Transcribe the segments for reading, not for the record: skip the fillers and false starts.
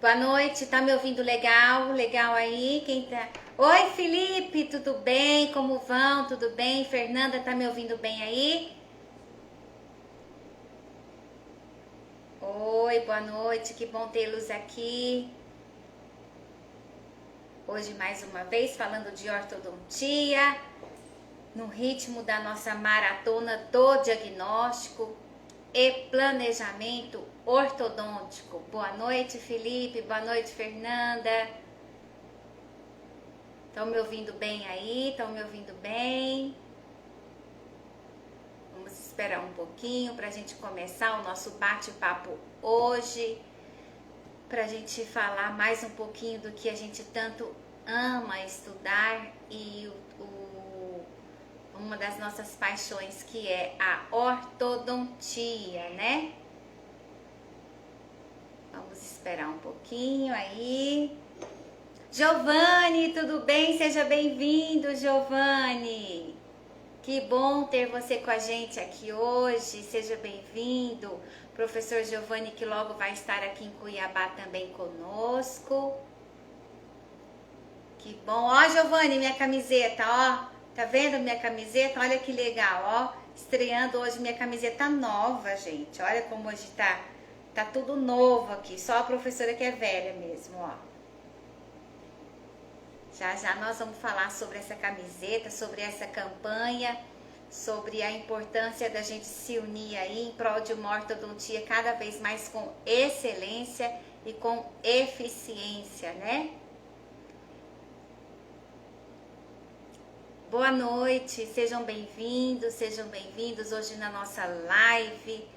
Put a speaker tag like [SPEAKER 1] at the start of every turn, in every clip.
[SPEAKER 1] Boa noite, tá me ouvindo legal? Legal aí? Quem tá? Oi, Felipe, tudo bem? Como vão? Tudo bem? Fernanda, tá me ouvindo bem aí? Oi, boa noite, que bom tê-los aqui. Hoje, mais uma vez, falando de ortodontia, no ritmo da nossa maratona do diagnóstico e planejamento ortodôntico. Boa noite, Felipe, boa noite, Fernanda. Estão me ouvindo bem aí? Estão me ouvindo bem? Vamos esperar um pouquinho para a gente começar o nosso bate-papo hoje, para a gente falar mais um pouquinho do que a gente tanto ama estudar e uma das nossas paixões, que é a ortodontia, né? Vamos esperar um pouquinho aí. Giovanni, tudo bem? Seja bem-vindo, Giovanni. Que bom ter você com a gente aqui hoje. Seja bem-vindo. Professor Giovanni, que logo vai estar aqui em Cuiabá também conosco. Que bom. Ó, Giovanni, minha camiseta, ó. Tá vendo minha camiseta? Olha que legal, ó. Estreando hoje minha camiseta nova, gente. Olha como hoje tá tudo novo aqui. Só a professora que é velha mesmo, ó. Já já nós vamos falar sobre essa camiseta, sobre essa campanha, sobre a importância da gente se unir aí em prol de uma ortodontia cada vez mais com excelência e com eficiência, né? Boa noite, sejam bem-vindos hoje na nossa live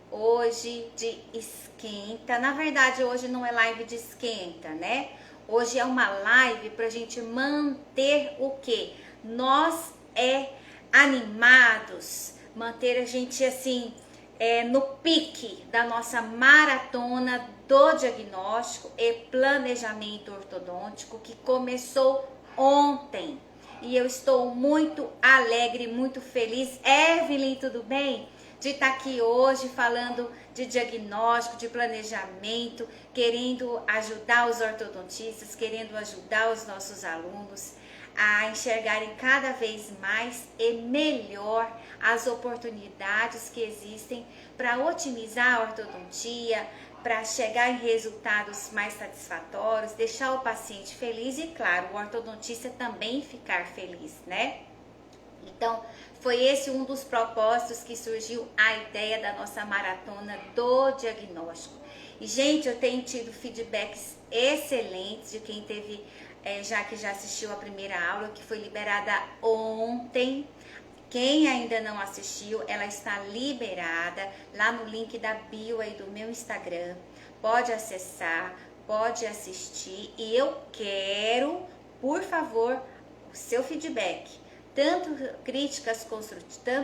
[SPEAKER 1] hoje de esquenta. Na verdade, hoje não é live de esquenta, né? Hoje é uma live pra gente manter o quê? Nós animados, manter a gente assim, no pique da nossa maratona do diagnóstico e planejamento ortodôntico, que começou ontem. E eu estou muito alegre, muito feliz. Evelyn, tudo bem? De estar aqui hoje falando de diagnóstico, de planejamento, querendo ajudar os ortodontistas, querendo ajudar os nossos alunos a enxergarem cada vez mais e melhor as oportunidades que existem para otimizar a ortodontia, para chegar em resultados mais satisfatórios, deixar o paciente feliz e, claro, o ortodontista também ficar feliz, né? Então, foi esse um dos propósitos que surgiu a ideia da nossa maratona do diagnóstico. E, gente, eu tenho tido feedbacks excelentes de quem teve, já assistiu a primeira aula, que foi liberada ontem. Quem ainda não assistiu, ela está liberada lá no link da bio aí do meu Instagram. Pode acessar, pode assistir. E eu quero, por favor, o seu feedback. Tanto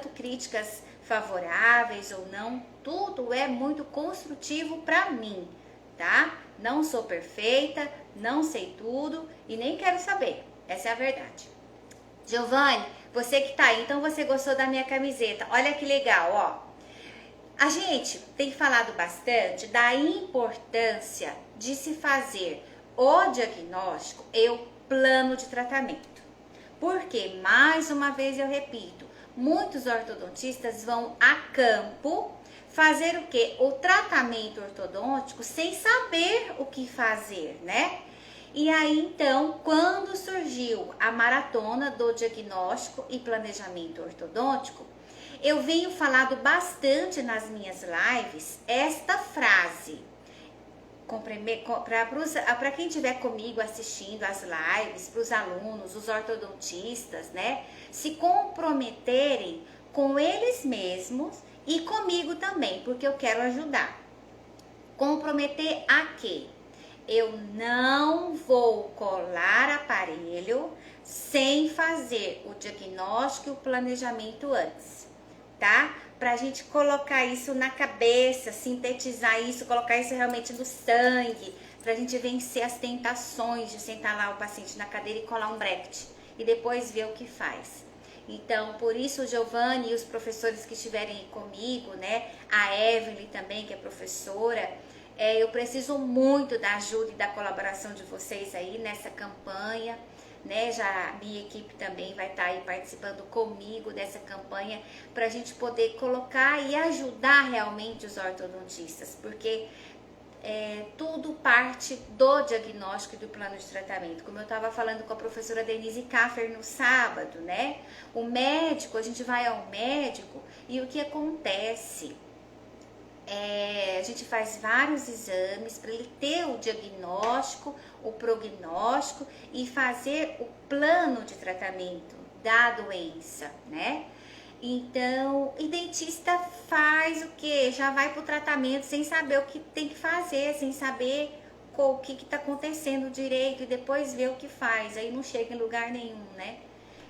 [SPEAKER 1] críticas favoráveis ou não, tudo é muito construtivo para mim, tá? Não sou perfeita, não sei tudo e nem quero saber. Essa é a verdade. Giovanni, você que tá aí, então você gostou da minha camiseta. Olha que legal, ó. A gente tem falado bastante da importância de se fazer o diagnóstico e o plano de tratamento. Porque, mais uma vez eu repito, muitos ortodontistas vão a campo fazer o quê? O tratamento ortodôntico sem saber o que fazer, né? E aí, então, quando surgiu a maratona do diagnóstico e planejamento ortodôntico, eu venho falado bastante nas minhas lives esta frase. Para quem estiver comigo assistindo as lives, para os alunos, os ortodontistas, né? Se comprometerem com eles mesmos e comigo também, porque eu quero ajudar. Comprometer a quê? Eu não vou colar aparelho sem fazer o diagnóstico e o planejamento antes, tá? Pra gente colocar isso na cabeça, sintetizar isso, colocar isso realmente no sangue, pra gente vencer as tentações de sentar lá o paciente na cadeira e colar um bracket e depois ver o que faz. Então, por isso o Giovanni e os professores que estiverem comigo, né? A Evelyn também, que é professora, Eu preciso muito da ajuda e da colaboração de vocês aí nessa campanha, né? Já a minha equipe também vai estar aí participando comigo dessa campanha para a gente poder colocar e ajudar realmente os ortodontistas, porque tudo parte do diagnóstico e do plano de tratamento. Como eu estava falando com a professora Denise Kaffer no sábado, né? O médico, a gente vai ao médico e o que acontece? A gente faz vários exames para ele ter o diagnóstico, o prognóstico e fazer o plano de tratamento da doença, né? Então, o dentista faz o quê? Já vai para o tratamento sem saber o que tem que fazer, sem saber o que está acontecendo direito e depois vê o que faz. Aí não chega em lugar nenhum, né?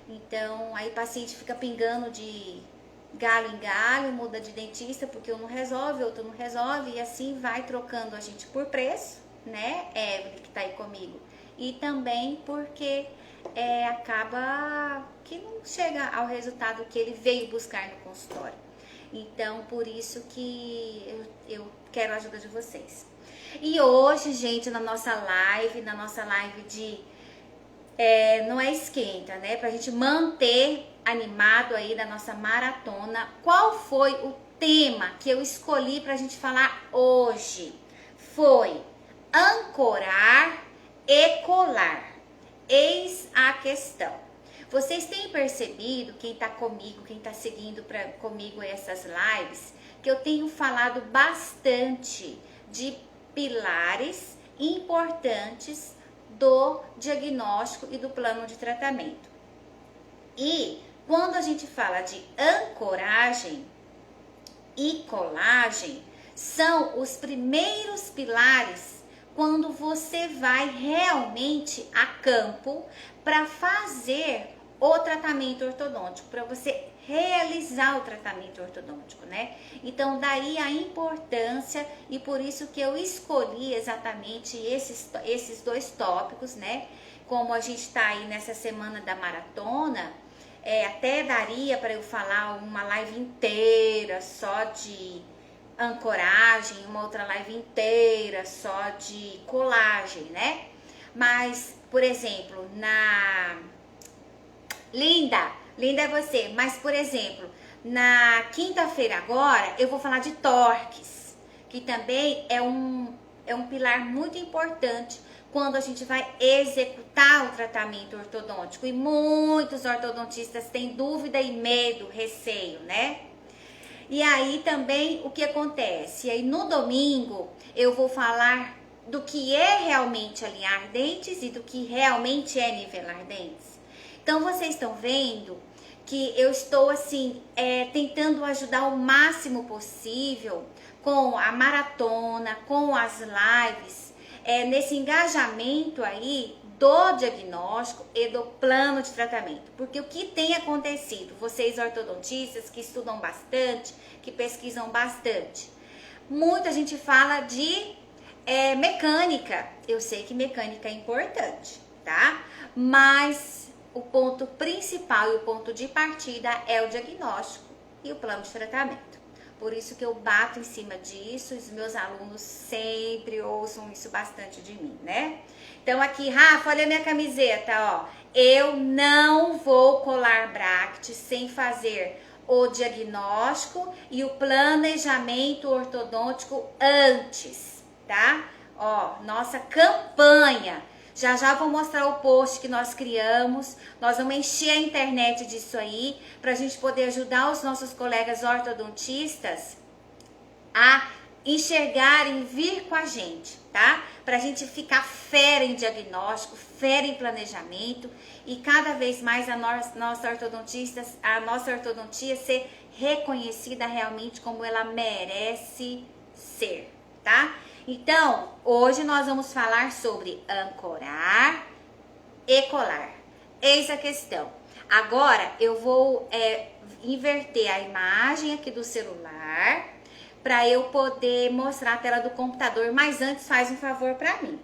[SPEAKER 1] Então, aí o paciente fica pingando de galho em galho, muda de dentista porque um não resolve, outro não resolve e assim vai trocando a gente por preço, né? Evelyn, que tá aí comigo. E também porque acaba que não chega ao resultado que ele veio buscar no consultório. Então, por isso que eu quero a ajuda de vocês. E hoje, gente, na nossa live de não é esquenta, né? Pra gente manter animado aí da nossa maratona. Qual foi o tema que eu escolhi pra gente falar hoje? Foi ancorar e colar. Eis a questão. Vocês têm percebido, quem tá comigo, quem tá seguindo comigo essas lives, que eu tenho falado bastante de pilares importantes do diagnóstico e do plano de tratamento. E quando a gente fala de ancoragem e colagem, são os primeiros pilares quando você vai realmente a campo para fazer o tratamento ortodôntico, para você realizar o tratamento ortodôntico, né? Então, daí a importância e por isso que eu escolhi exatamente esses dois tópicos, né? Como a gente tá aí nessa semana da maratona, até daria para eu falar uma live inteira só de ancoragem, uma outra live inteira só de colagem, né? Mas, por exemplo, Linda é você, mas por exemplo, na quinta-feira agora eu vou falar de torques, que também é um pilar muito importante quando a gente vai executar o tratamento ortodôntico. E muitos ortodontistas têm dúvida e medo, receio, né? E aí também o que acontece? E aí no domingo eu vou falar do que é realmente alinhar dentes e do que realmente é nivelar dentes. Então vocês estão vendo que eu estou assim tentando ajudar o máximo possível com a maratona, com as lives, nesse engajamento aí do diagnóstico e do plano de tratamento. Porque o que tem acontecido, vocês ortodontistas que estudam bastante, que pesquisam bastante, muita gente fala de mecânica. Eu sei que mecânica é importante, tá? Mas o ponto principal e o ponto de partida é o diagnóstico e o plano de tratamento. Por isso que eu bato em cima disso, os meus alunos sempre ouçam isso bastante de mim, né? Então aqui, Rafa, olha a minha camiseta, ó. Eu não vou colar bracket sem fazer o diagnóstico e o planejamento ortodôntico antes, tá? Ó, nossa campanha. Já vou mostrar o post que nós criamos. Nós vamos encher a internet disso aí para a gente poder ajudar os nossos colegas ortodontistas a enxergarem, vir com a gente, tá? Para a gente ficar fera em diagnóstico, fera em planejamento e cada vez mais a nossa ortodontia ser reconhecida realmente como ela merece ser, tá? Então, hoje nós vamos falar sobre ancorar e colar. Eis a questão. Agora, eu vou inverter a imagem aqui do celular para eu poder mostrar a tela do computador. Mas antes, faz um favor para mim.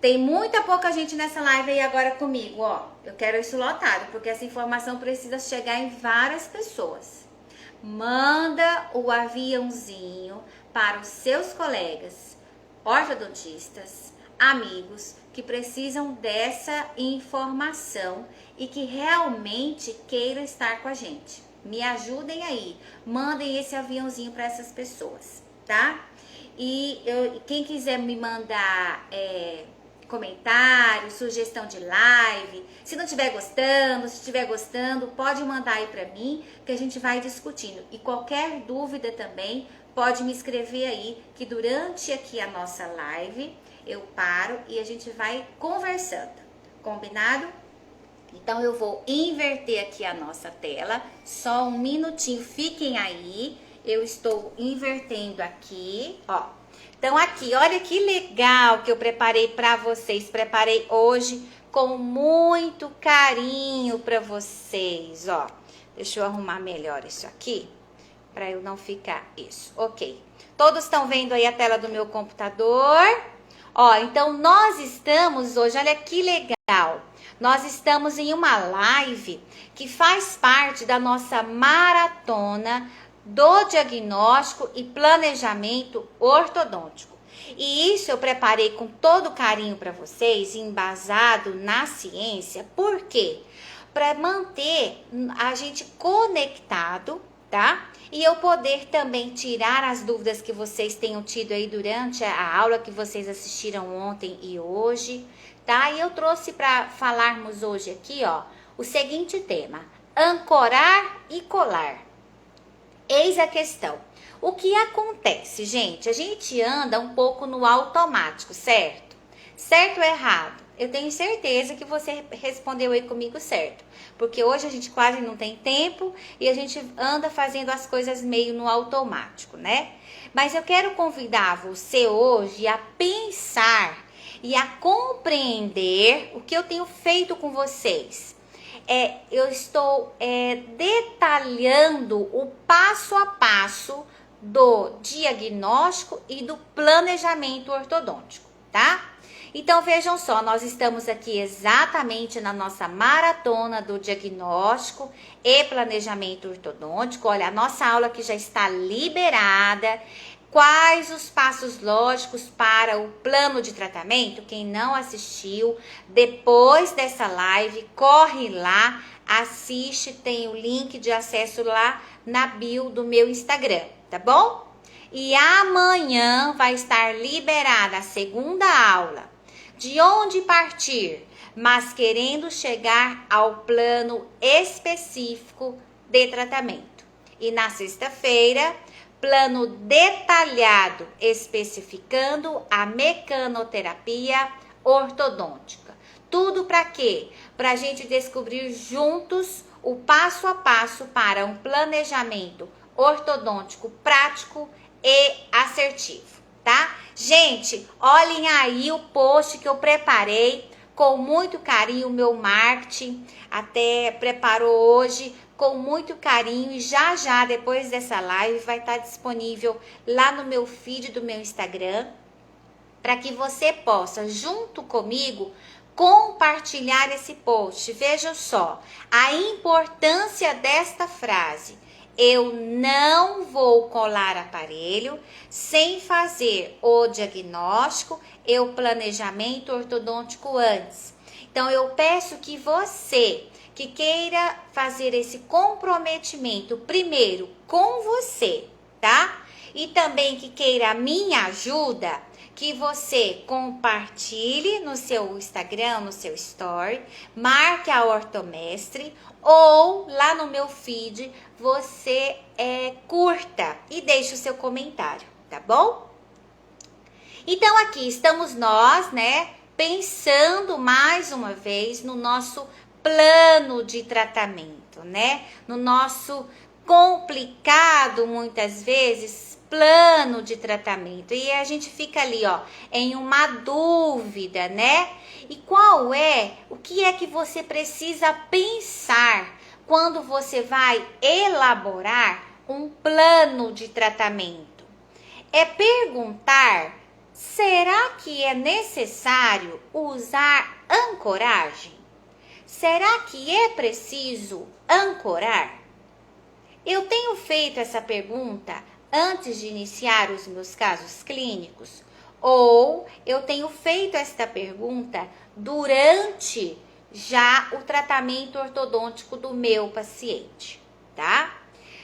[SPEAKER 1] Tem muita pouca gente nessa live aí agora comigo, ó. Eu quero isso lotado, porque essa informação precisa chegar em várias pessoas. Manda o aviãozinho para os seus colegas ortodontistas, amigos que precisam dessa informação e que realmente queiram estar com a gente. Me ajudem aí, mandem esse aviãozinho para essas pessoas, tá? E quem quiser me mandar comentário, sugestão de live, se não estiver gostando, se estiver gostando, pode mandar aí para mim que a gente vai discutindo. E qualquer dúvida também, pode me escrever aí, que durante aqui a nossa live eu paro e a gente vai conversando, combinado? Então eu vou inverter aqui a nossa tela, só um minutinho, fiquem aí, eu estou invertendo aqui, ó. Então aqui, olha que legal que eu preparei para vocês, preparei hoje com muito carinho para vocês, ó. Deixa eu arrumar melhor isso aqui, para eu não ficar isso, ok. Todos estão vendo aí a tela do meu computador? Ó, então nós estamos hoje, olha que legal, nós estamos em uma live que faz parte da nossa maratona do diagnóstico e planejamento ortodôntico. E isso eu preparei com todo carinho para vocês, embasado na ciência. Por quê? Para manter a gente conectado, tá? E eu poder também tirar as dúvidas que vocês tenham tido aí durante a aula que vocês assistiram ontem e hoje, tá? E eu trouxe para falarmos hoje aqui, ó, o seguinte tema: ancorar e colar. Eis a questão. O que acontece, gente? A gente anda um pouco no automático, certo? Certo ou errado? Eu tenho certeza que você respondeu aí comigo certo. Porque hoje a gente quase não tem tempo e a gente anda fazendo as coisas meio no automático, né? Mas eu quero convidar você hoje a pensar e a compreender o que eu tenho feito com vocês. Eu estou detalhando o passo a passo do diagnóstico e do planejamento ortodôntico, tá? Então vejam só, nós estamos aqui exatamente na nossa maratona do diagnóstico e planejamento ortodôntico. Olha, a nossa aula que já está liberada. Quais os passos lógicos para o plano de tratamento? Quem não assistiu, depois dessa live, corre lá, assiste, tem o link de acesso lá na bio do meu Instagram, tá bom? E amanhã vai estar liberada a segunda aula. De onde partir, mas querendo chegar ao plano específico de tratamento. E na sexta-feira, plano detalhado especificando a mecanoterapia ortodôntica. Tudo para quê? Para a gente descobrir juntos o passo a passo para um planejamento ortodôntico prático e assertivo, tá? Gente, olhem aí o post que eu preparei com muito carinho, o meu marketing até preparou hoje com muito carinho e já depois dessa live vai estar disponível lá no meu feed do meu Instagram para que você possa junto comigo compartilhar esse post. Vejam só a importância desta frase: eu não vou colar aparelho sem fazer o diagnóstico e o planejamento ortodôntico antes. Então eu peço que você que queira fazer esse comprometimento primeiro com você, tá? E também que queira a minha ajuda, que você compartilhe no seu Instagram, no seu story, marque a Ortomestre ou lá no meu feed você curta e deixe o seu comentário, tá bom? Então aqui estamos nós, né, pensando mais uma vez no nosso plano de tratamento, né? No nosso complicado, muitas vezes, plano de tratamento. E a gente fica ali, ó, em uma dúvida, né? E o que é que você precisa pensar quando você vai elaborar um plano de tratamento? É perguntar: será que é necessário usar ancoragem? Será que é preciso ancorar? Eu tenho feito essa pergunta antes de iniciar os meus casos clínicos? Ou eu tenho feito esta pergunta durante já o tratamento ortodôntico do meu paciente, tá?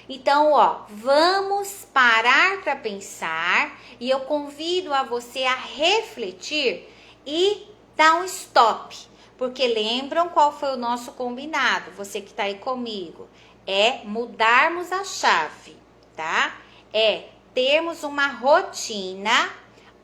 [SPEAKER 1] Então, vamos parar para pensar e eu convido a você a refletir e dar um stop. Porque lembram qual foi o nosso combinado? Você que está aí comigo. É mudarmos a chave, tá? É termos uma rotina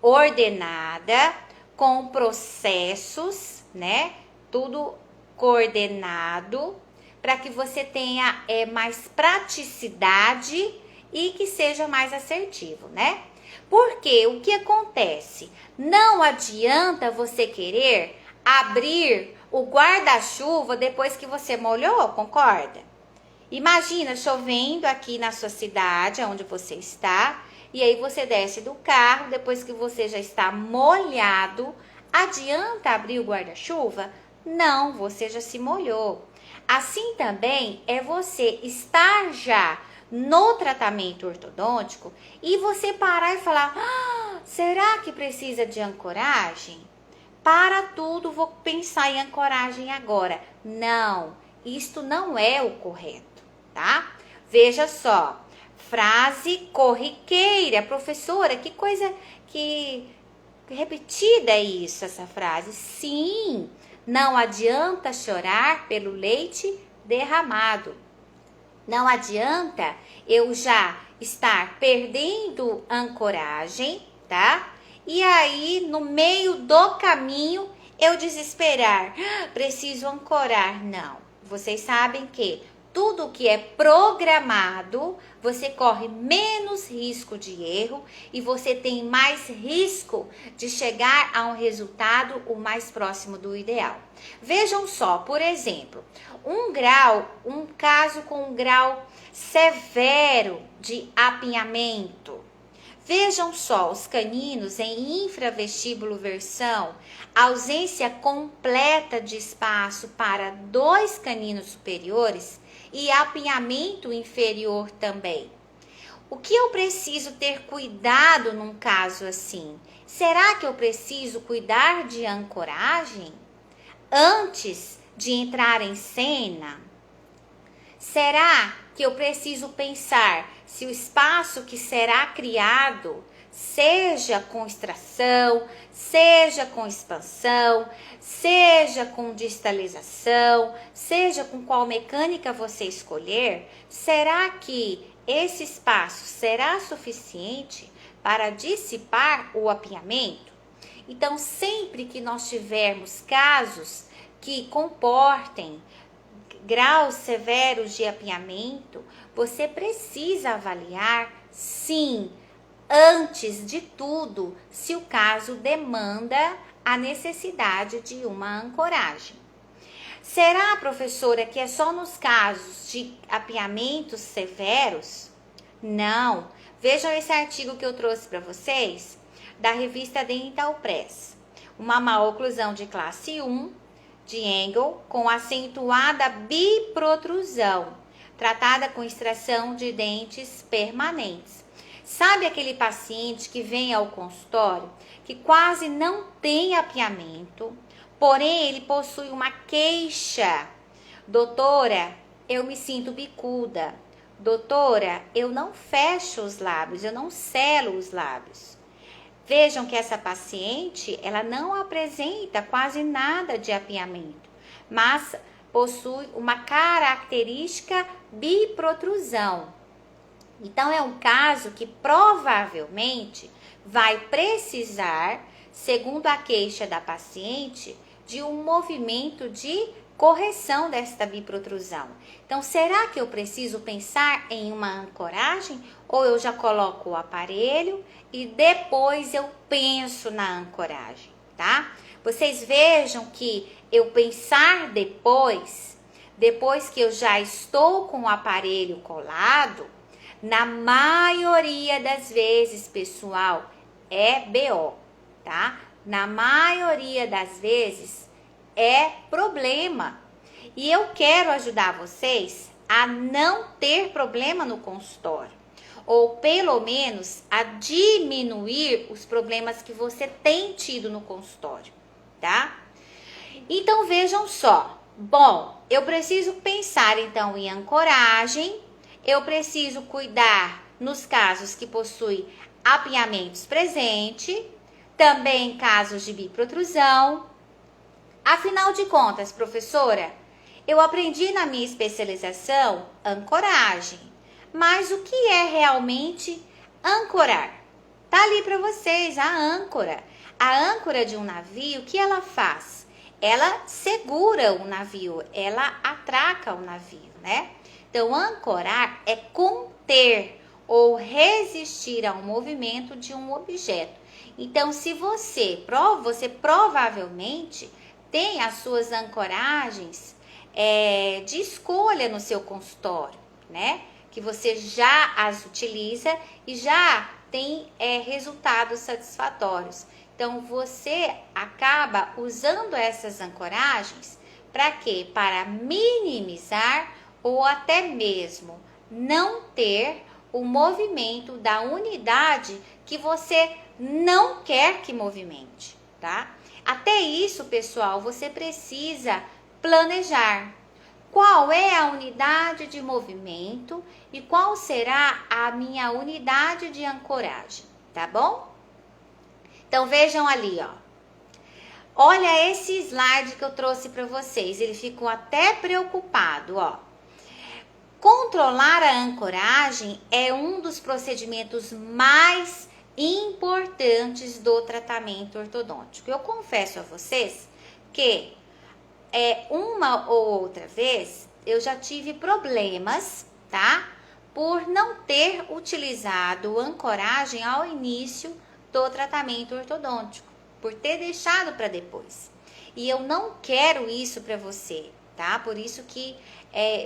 [SPEAKER 1] ordenada, com processos, né? Tudo coordenado, para que você tenha mais praticidade e que seja mais assertivo, né? Porque o que acontece? Não adianta você querer abrir o guarda-chuva depois que você molhou, concorda? Imagina chovendo aqui na sua cidade, onde você está, e aí você desce do carro, depois que você já está molhado, adianta abrir o guarda-chuva? Não, você já se molhou. Assim também é você estar já no tratamento ortodôntico e você parar e falar: será que precisa de ancoragem? Para tudo, vou pensar em ancoragem agora. Não, isto não é o correto, tá? Veja só, frase corriqueira. Professora, que coisa que repetida é isso, essa frase? Sim, não adianta chorar pelo leite derramado. Não adianta eu já estar perdendo ancoragem, tá? E aí, no meio do caminho, eu desesperar. Preciso ancorar. Não. Vocês sabem que tudo que é programado, você corre menos risco de erro e você tem mais risco de chegar a um resultado o mais próximo do ideal. Vejam só, por exemplo, um caso com um grau severo de apinhamento. Vejam só, os caninos em infravestíbulo versão, ausência completa de espaço para 2 caninos superiores e apinhamento inferior também. O que eu preciso ter cuidado num caso assim? Será que eu preciso cuidar de ancoragem antes de entrar em cena? Será que eu preciso pensar se o espaço que será criado, seja com extração, seja com expansão, seja com distalização, seja com qual mecânica você escolher, será que esse espaço será suficiente para dissipar o apinhamento? Então, sempre que nós tivermos casos que comportem graus severos de apinhamento, você precisa avaliar, sim, antes de tudo, se o caso demanda a necessidade de uma ancoragem. Será, professora, que é só nos casos de apinhamentos severos? Não. Vejam esse artigo que eu trouxe para vocês, da revista Dental Press. Uma maloclusão de classe 1, de Engel, com acentuada biprotrusão, tratada com extração de dentes permanentes. Sabe aquele paciente que vem ao consultório, que quase não tem apinhamento, porém ele possui uma queixa? Doutora, eu me sinto bicuda. Doutora, eu não fecho os lábios, eu não selo os lábios. Vejam que essa paciente, ela não apresenta quase nada de apinhamento, mas possui uma característica biprotrusão. Então, é um caso que provavelmente vai precisar, segundo a queixa da paciente, de um movimento de correção desta biprotrusão. Então, será que eu preciso pensar em uma ancoragem ou eu já coloco o aparelho e depois eu penso na ancoragem, tá? Vocês vejam que eu pensar depois que eu já estou com o aparelho colado, na maioria das vezes, pessoal, é BO, tá? Na maioria das vezes é problema. E eu quero ajudar vocês a não ter problema no consultório. ou pelo menos a diminuir os problemas que você tem tido no consultório, tá? Então vejam só, bom, eu preciso pensar então em ancoragem, eu preciso cuidar nos casos que possuem apinhamentos presente, também casos de biprotrusão. Afinal de contas, professora, eu aprendi na minha especialização ancoragem, mas o que é realmente ancorar? Tá ali para vocês a âncora. A âncora de um navio, o que ela faz? Ela segura o navio, ela atraca o navio, né? Então, ancorar é conter ou resistir ao movimento de um objeto. Então, se você provavelmente tem as suas ancoragens de escolha no seu consultório, né? Que você já as utiliza e já tem resultados satisfatórios. Então, você acaba usando essas ancoragens para quê? Para minimizar ou até mesmo não ter o movimento da unidade que você não quer que movimente, tá? Até isso, pessoal, você precisa planejar. Qual é a unidade de movimento e qual será a minha unidade de ancoragem, tá bom? Então, vejam ali, ó. Olha esse slide que eu trouxe para vocês. Ele ficou até preocupado, ó. Controlar a ancoragem é um dos procedimentos mais importantes do tratamento ortodôntico. Eu confesso a vocês que uma ou outra vez eu já tive problemas, tá? Por não ter utilizado ancoragem ao início do tratamento ortodôntico, por ter deixado para depois. E eu não quero isso para você, tá? Por isso que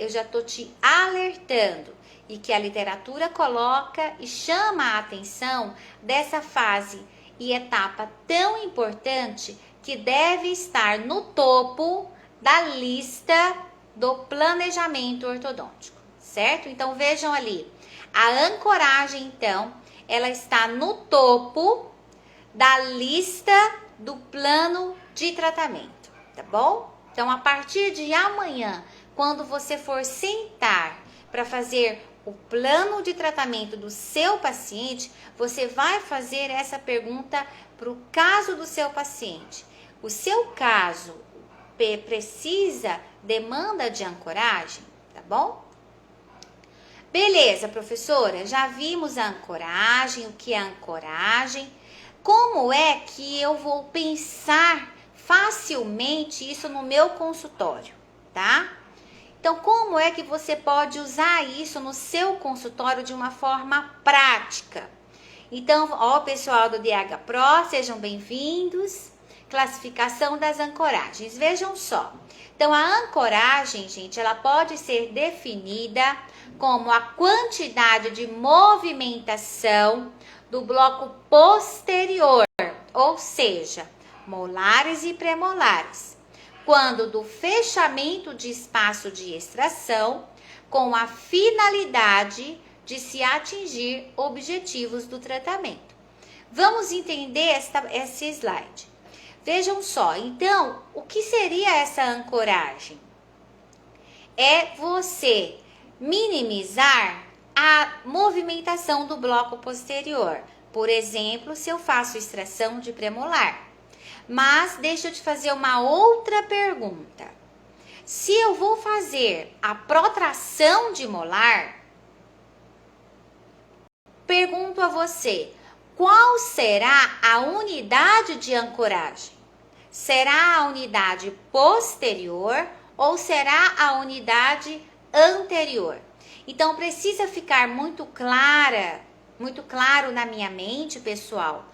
[SPEAKER 1] eu já tô te alertando e que a literatura coloca e chama a atenção dessa fase e etapa tão importante que deve estar no topo da lista do planejamento ortodôntico, certo? Então vejam ali, a ancoragem então, ela está no topo da lista do plano de tratamento, tá bom? Então a partir de amanhã, quando você for sentar para fazer o plano de tratamento do seu paciente, você vai fazer essa pergunta para o caso do seu paciente. O seu caso demanda de ancoragem, tá bom? Beleza, professora, já vimos a ancoragem, o que é ancoragem. Como é que eu vou pensar facilmente isso no meu consultório, tá? Então, como é que você pode usar isso no seu consultório de uma forma prática? Então, ó, pessoal do DH Pro, sejam bem-vindos. Classificação das ancoragens. Vejam só. Então, a ancoragem, gente, ela pode ser definida como a quantidade de movimentação do bloco posterior, ou seja, molares e premolares, quando do fechamento de espaço de extração com a finalidade de se atingir objetivos do tratamento. Vamos entender esse slide. Vejam só, então, o que seria essa ancoragem? É você minimizar a movimentação do bloco posterior. Por exemplo, se eu faço extração de premolar. Mas deixa eu te fazer uma outra pergunta. Se eu vou fazer a protração de molar, pergunto a você, qual será a unidade de ancoragem? Será a unidade posterior ou será a unidade anterior? Então, precisa ficar muito claro na minha mente, pessoal,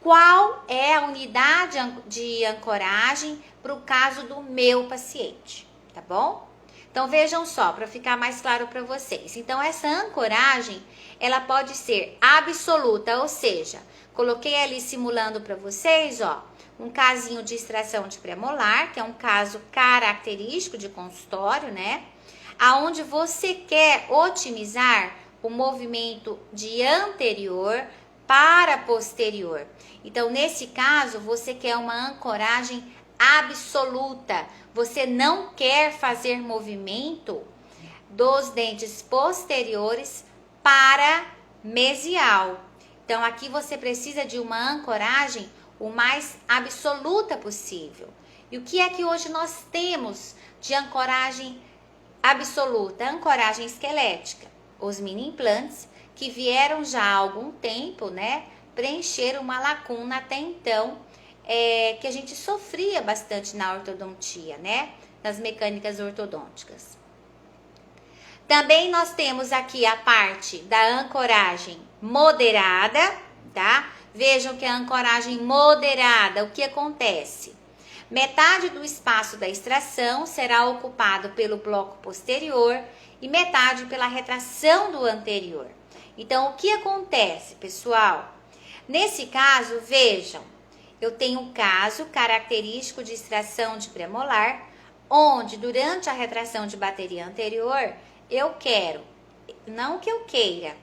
[SPEAKER 1] qual é a unidade de ancoragem para o caso do meu paciente, tá bom? Então, vejam só, para ficar mais claro para vocês. Então, essa ancoragem, ela pode ser absoluta, ou seja, coloquei ali simulando para vocês, ó, um casinho de extração de premolar, que é um caso característico de consultório, né? Aonde você quer otimizar o movimento de anterior para posterior. Então, nesse caso, você quer uma ancoragem absoluta. Você não quer fazer movimento dos dentes posteriores para mesial. Então, aqui você precisa de uma ancoragem o mais absoluta possível. E o que é que hoje nós temos de ancoragem absoluta? Ancoragem esquelética. Os mini implantes que vieram já há algum tempo, né, preencher uma lacuna até então, que a gente sofria bastante na ortodontia, né, nas mecânicas ortodônticas. Também nós temos aqui a parte da ancoragem moderada, tá? Vejam que a ancoragem moderada, o que acontece? Metade do espaço da extração será ocupado pelo bloco posterior e metade pela retração do anterior. Então, o que acontece, pessoal? Nesse caso, vejam, eu tenho um caso característico de extração de premolar, onde durante a retração de bateria anterior, eu quero, não que eu queira,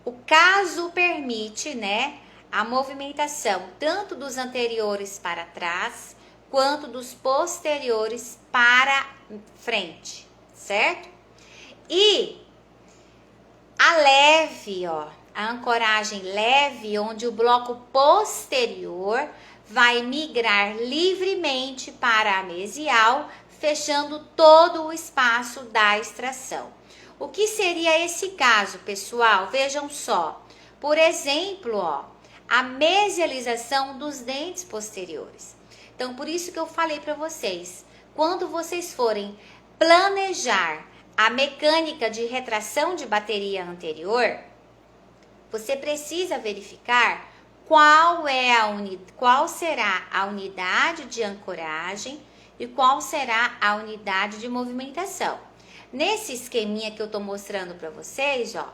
[SPEAKER 1] o caso permite, né, a movimentação tanto dos anteriores para trás, quanto dos posteriores para frente, certo? E a leve, ó, a ancoragem leve, onde o bloco posterior vai migrar livremente para a mesial, fechando todo o espaço da extração. O que seria esse caso, pessoal? Vejam só. Por exemplo, ó, a mesialização dos dentes posteriores. Então, por isso que eu falei para vocês, quando vocês forem planejar a mecânica de retração de bateria anterior, você precisa verificar qual será a unidade de ancoragem e qual será a unidade de movimentação. Nesse esqueminha que eu estou mostrando para vocês, ó,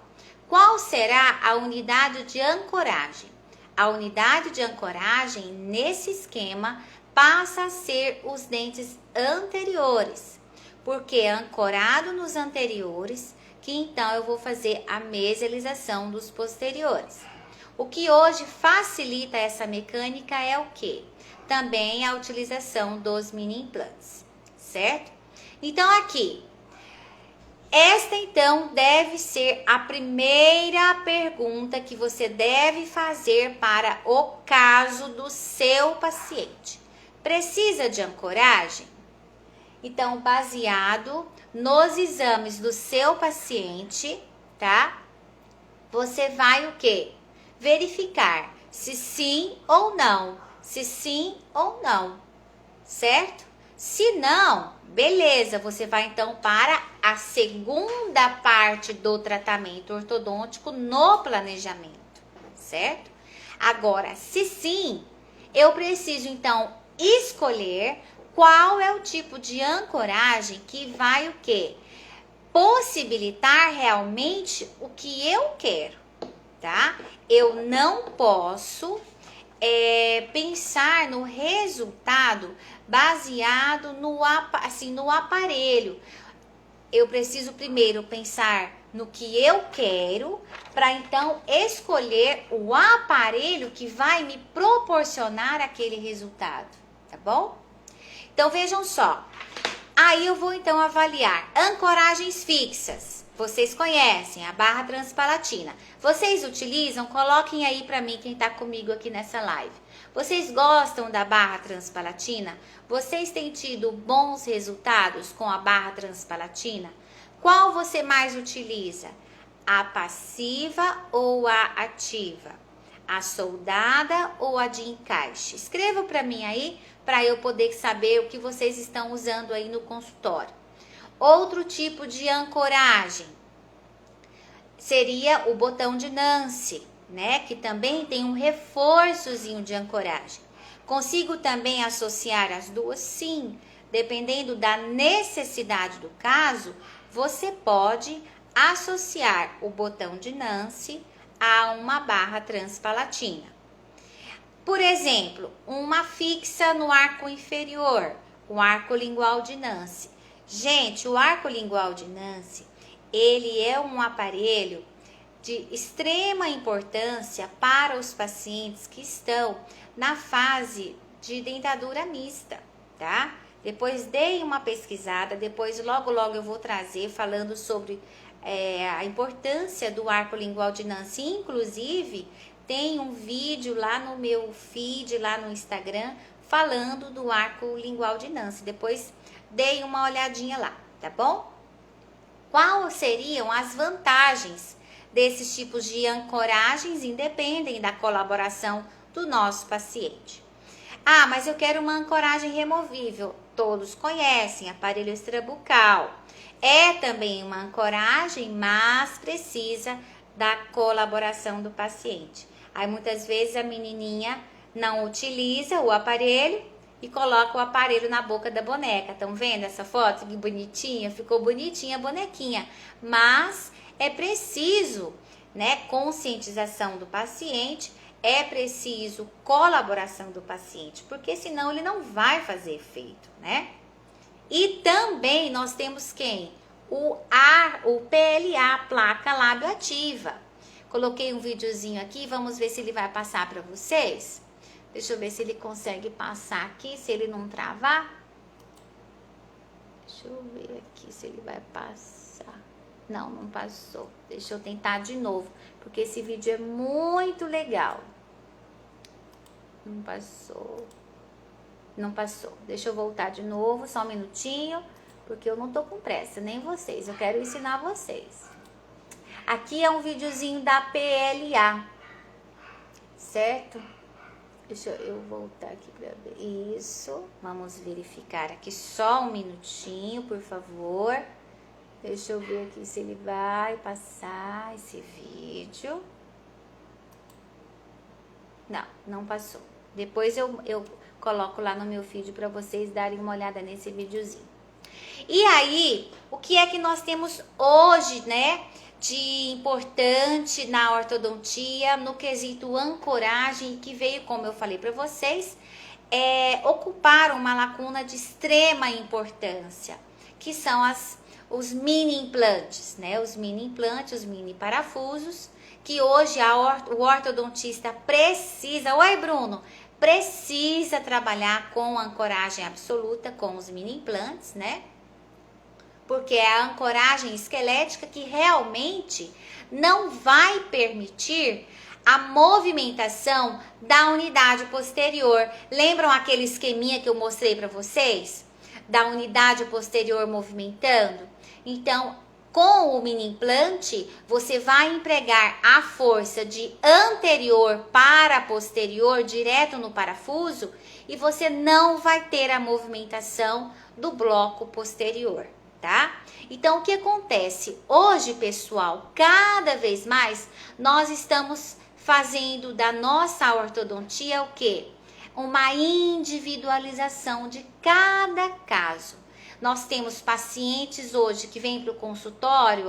[SPEAKER 1] qual será a unidade de ancoragem? A unidade de ancoragem nesse esquema passa a ser os dentes anteriores, porque é ancorado nos anteriores que então eu vou fazer a mesialização dos posteriores. O que hoje facilita essa mecânica é o quê? Também a utilização dos mini implantes, certo? Então aqui, esta então deve ser a primeira pergunta que você deve fazer para o caso do seu paciente. Precisa de ancoragem? Então, baseado nos exames do seu paciente, tá? Você vai o quê? Verificar se sim ou não. Se sim ou não, certo? Se não, beleza, você vai então para a segunda parte do tratamento ortodôntico no planejamento, certo? Agora, se sim, eu preciso então escolher qual é o tipo de ancoragem que vai o quê? Possibilitar realmente o que eu quero, tá? Eu não posso pensar no resultado baseado no aparelho. Eu preciso primeiro pensar no que eu quero, para então escolher o aparelho que vai me proporcionar aquele resultado, tá bom? Então vejam só, aí eu vou então avaliar ancoragens fixas. Vocês conhecem a barra transpalatina. Vocês utilizam? Coloquem aí para mim quem está comigo aqui nessa live. Vocês gostam da barra transpalatina? Vocês têm tido bons resultados com a barra transpalatina? Qual você mais utiliza? A passiva ou a ativa? A soldada ou a de encaixe? Escreva para mim aí para eu poder saber o que vocês estão usando aí no consultório. Outro tipo de ancoragem seria o botão de Nance, né? Que também tem um reforçozinho de ancoragem. Consigo também associar as duas? Sim. Dependendo da necessidade do caso, você pode associar o botão de Nance a uma barra transpalatina. Por exemplo, uma fixa no arco inferior, o arco lingual de Nance. Gente, o arco lingual de Nance, ele é um aparelho de extrema importância para os pacientes que estão na fase de dentadura mista, tá? Depois dei uma pesquisada, depois logo eu vou trazer falando sobre a importância do arco lingual de Nancy. Inclusive, tem um vídeo lá no meu feed, lá no Instagram, falando do arco lingual de Nancy. Depois dei uma olhadinha lá, tá bom? Quais seriam as vantagens desses tipos de ancoragens? Independem da colaboração do nosso paciente. Ah, mas eu quero uma ancoragem removível. Todos conhecem, aparelho extrabucal. É também uma ancoragem, mas precisa da colaboração do paciente. Aí muitas vezes a menininha não utiliza o aparelho e coloca o aparelho na boca da boneca. Estão vendo essa foto? Que bonitinha, ficou bonitinha a bonequinha. Mas é preciso, né, conscientização do paciente, é preciso colaboração do paciente, porque senão ele não vai fazer efeito, né? E também nós temos quem? O PLA, placa lábio ativa. Coloquei um videozinho aqui, vamos ver se ele vai passar para vocês. Deixa eu ver se ele consegue passar aqui, se ele não travar. Deixa eu ver aqui se ele vai passar. Não, não passou. Deixa eu tentar de novo, porque esse vídeo é muito legal. Não passou. Não passou. Deixa eu voltar de novo, só um minutinho, porque eu não tô com pressa, nem vocês. Eu quero ensinar vocês. Aqui é um videozinho da PLA, certo? Deixa eu voltar aqui para ver. Isso. Vamos verificar aqui só um minutinho, por favor. Deixa eu ver aqui se ele vai passar esse vídeo. Não, não passou. Depois eu coloco lá no meu feed para vocês darem uma olhada nesse videozinho. E aí, o que é que nós temos hoje, né, de importante na ortodontia, no quesito ancoragem, que veio, como eu falei para vocês, ocupar uma lacuna de extrema importância, que são os mini implantes, né, os mini implantes, os mini parafusos, que hoje o ortodontista precisa, oi Bruno, precisa trabalhar com ancoragem absoluta, com os mini implantes, né? Porque é a ancoragem esquelética que realmente não vai permitir a movimentação da unidade posterior. Lembram aquele esqueminha que eu mostrei para vocês? Da unidade posterior movimentando? Então, com o mini implante, você vai empregar a força de anterior para posterior, direto no parafuso, e você não vai ter a movimentação do bloco posterior, tá? Então, o que acontece? Hoje, pessoal, cada vez mais, nós estamos fazendo da nossa ortodontia o quê? Uma individualização de cada caso. Nós temos pacientes hoje que vêm para o consultório,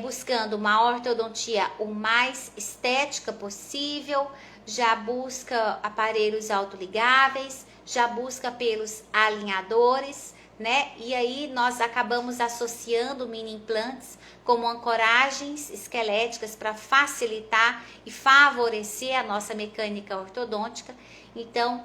[SPEAKER 1] buscando uma ortodontia o mais estética possível, já busca aparelhos autoligáveis, já busca pelos alinhadores, né? E aí nós acabamos associando mini implantes como ancoragens esqueléticas para facilitar e favorecer a nossa mecânica ortodôntica. Então,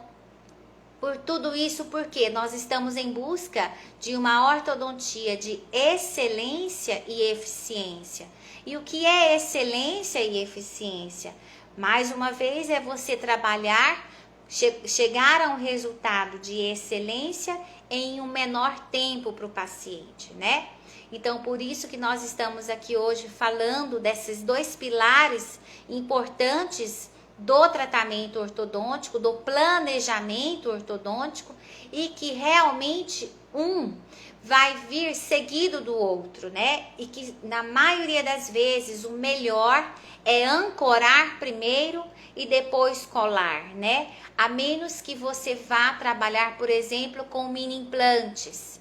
[SPEAKER 1] por tudo isso, porque nós estamos em busca de uma ortodontia de excelência e eficiência. E o que é excelência e eficiência? Mais uma vez, é você trabalhar, chegar a um resultado de excelência em um menor tempo para o paciente, né? Então, por isso que nós estamos aqui hoje falando desses dois pilares importantes do tratamento ortodôntico, do planejamento ortodôntico, e que realmente um vai vir seguido do outro, né? E que na maioria das vezes o melhor é ancorar primeiro e depois colar, né? A menos que você vá trabalhar, por exemplo, com mini implantes.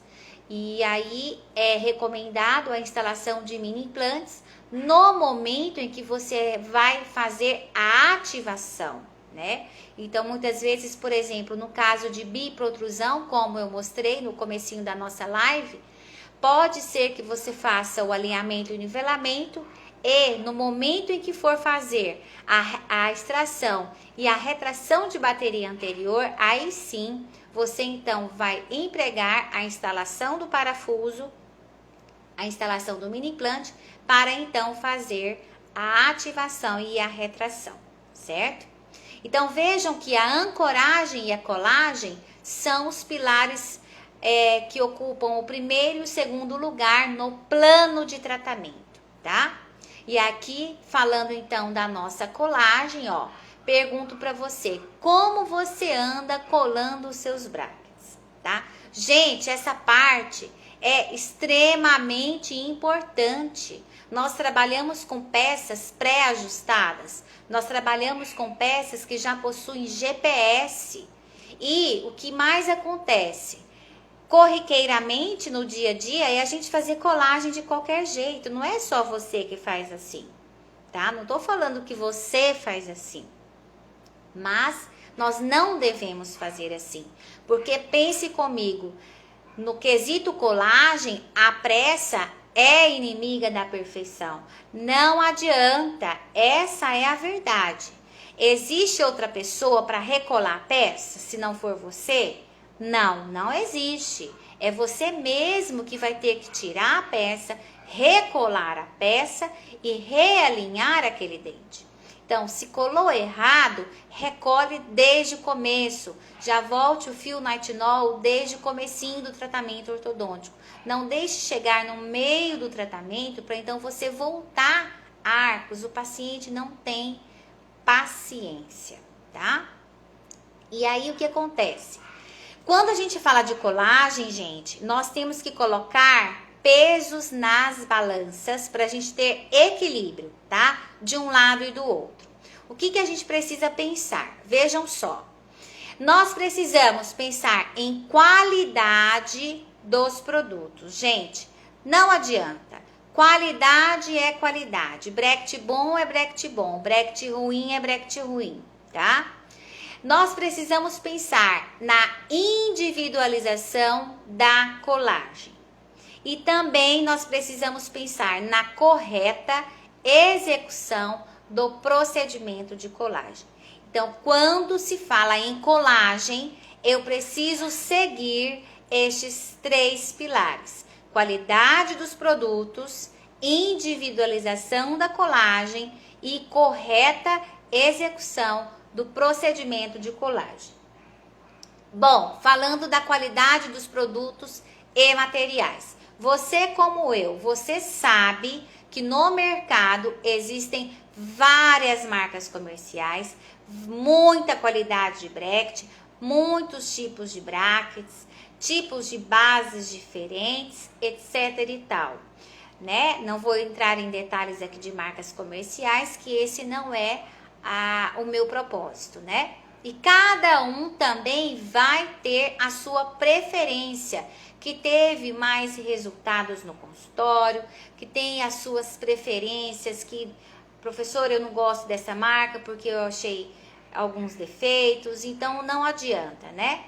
[SPEAKER 1] E aí é recomendado a instalação de mini implantes no momento em que você vai fazer a ativação, né? Então, muitas vezes, por exemplo, no caso de biprotrusão, como eu mostrei no comecinho da nossa live, pode ser que você faça o alinhamento e o nivelamento E no momento em que for fazer a extração e a retração de bateria anterior, aí sim você então vai empregar a instalação do parafuso, a instalação do mini implante, para então fazer a ativação e a retração, certo? Então vejam que a ancoragem e a colagem são os pilares que ocupam o primeiro e o segundo lugar no plano de tratamento, tá? E aqui, falando então da nossa colagem, ó, pergunto para você, como você anda colando os seus brackets, tá? Gente, essa parte é extremamente importante. Nós trabalhamos com peças pré-ajustadas, nós trabalhamos com peças que já possuem GPS. E o que mais acontece? Corriqueiramente no dia a dia é a gente fazer colagem de qualquer jeito. Não é só você que faz assim, tá? Não tô falando que você faz assim, mas nós não devemos fazer assim, porque pense comigo, no quesito colagem, a pressa é inimiga da perfeição. Não adianta, essa é a verdade. Existe outra pessoa para recolar a peça, se não for você? Não, não existe. É você mesmo que vai ter que tirar a peça, recolar a peça e realinhar aquele dente. Então, se colou errado, recole desde o começo. Já volte o fio nitinol desde o comecinho do tratamento ortodôntico. Não deixe chegar no meio do tratamento para então você voltar arcos. O paciente não tem paciência, tá? E aí o que acontece? Quando a gente fala de colagem, gente, nós temos que colocar pesos nas balanças para a gente ter equilíbrio, tá? De um lado e do outro. O que a gente precisa pensar? Vejam só. Nós precisamos pensar em qualidade dos produtos. Gente, não adianta. Qualidade é qualidade. Bracket bom é bracket bom. Bracket ruim é bracket ruim, tá? Nós precisamos pensar na individualização da colagem. E também nós precisamos pensar na correta execução do procedimento de colagem. Então, quando se fala em colagem, eu preciso seguir estes 3 pilares: qualidade dos produtos, individualização da colagem e correta execução do procedimento de colagem. Bom, falando da qualidade dos produtos e materiais. Você como eu, você sabe que no mercado existem várias marcas comerciais, muita qualidade de bracket, muitos tipos de brackets, tipos de bases diferentes, etc e tal, né? Não vou entrar em detalhes aqui de marcas comerciais, que esse não é o meu propósito, né? E cada um também vai ter a sua preferência, que teve mais resultados no consultório, que tem as suas preferências, que, professor, eu não gosto dessa marca porque eu achei alguns defeitos, então não adianta, né?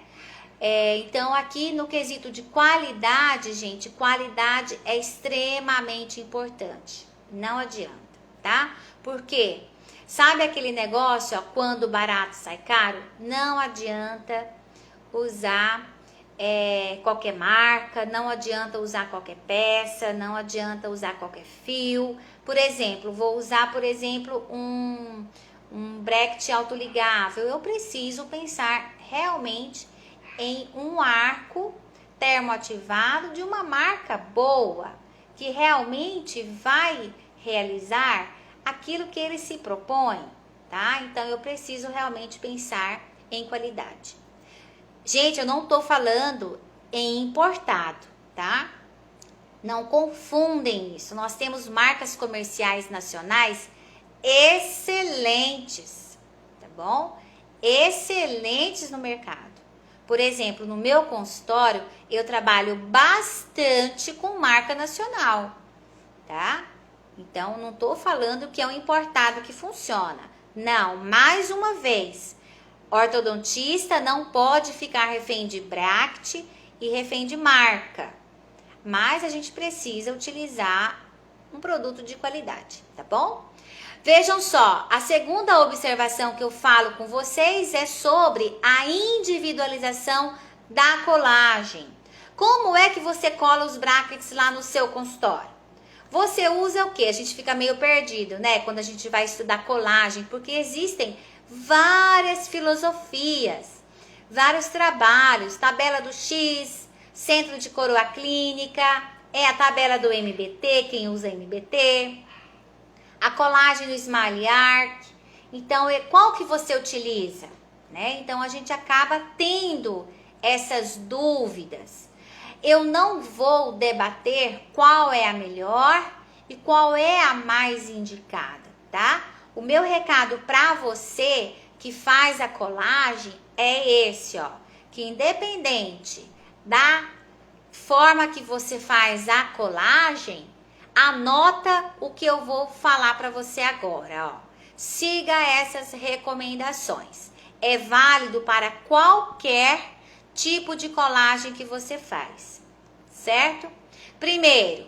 [SPEAKER 1] Então aqui no quesito de qualidade, gente, qualidade é extremamente importante, não adianta, tá? Por quê? Sabe aquele negócio, ó, quando o barato sai caro? Não adianta usar qualquer marca, não adianta usar qualquer peça, não adianta usar qualquer fio. Por exemplo, vou usar, um bracket autoligável. Eu preciso pensar realmente em um arco termoativado de uma marca boa, que realmente vai realizar aquilo que ele se propõe, tá? Então, eu preciso realmente pensar em qualidade. Gente, eu não tô falando em importado, tá? Não confundem isso. Nós temos marcas comerciais nacionais excelentes, tá bom? Excelentes no mercado. Por exemplo, no meu consultório, eu trabalho bastante com marca nacional, tá? Então, não tô falando que é um importado que funciona. Não, mais uma vez, ortodontista não pode ficar refém de bracket e refém de marca. Mas a gente precisa utilizar um produto de qualidade, tá bom? Vejam só, a segunda observação que eu falo com vocês é sobre a individualização da colagem. Como é que você cola os brackets lá no seu consultório? Você usa o quê? A gente fica meio perdido, né? Quando a gente vai estudar colagem, porque existem várias filosofias, vários trabalhos, tabela do X, centro de coroa clínica, é a tabela do MBT, quem usa MBT, a colagem no Smile Art. Então, qual que você utiliza? Né? Então, a gente acaba tendo essas dúvidas. Eu não vou debater qual é a melhor e qual é a mais indicada, tá? O meu recado para você que faz a colagem é esse, ó, que independente da forma que você faz a colagem, anota o que eu vou falar para você agora, ó. Siga essas recomendações. É válido para qualquer tipo de colagem que você faz, certo? Primeiro,